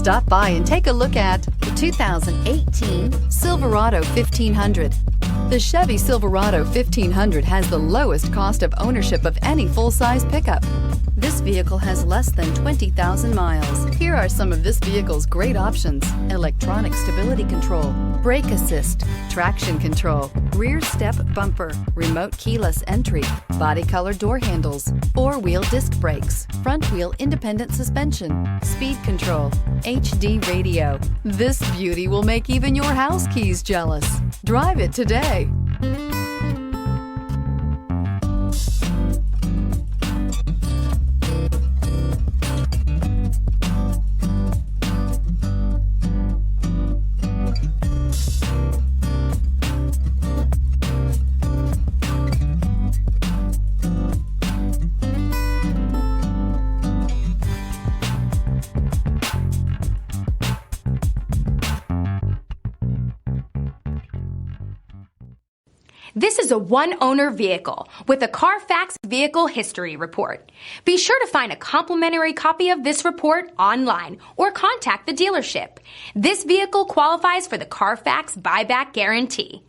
Stop by and take a look at the 2018 Silverado 1500. The Chevy Silverado 1500 has the lowest cost of ownership of any full-size pickup. This vehicle has less than 20,000 miles. Here are some of this vehicle's great options: electronic stability control, brake assist, traction control, rear step bumper, remote keyless entry, body color door handles, four-wheel disc brakes, front wheel independent suspension, speed control, HD radio. This beauty will make even your house keys jealous. Drive it today. This is a one-owner vehicle with a Carfax Vehicle History Report. Be sure to find a complimentary copy of this report online or contact the dealership. This vehicle qualifies for the Carfax Buyback Guarantee.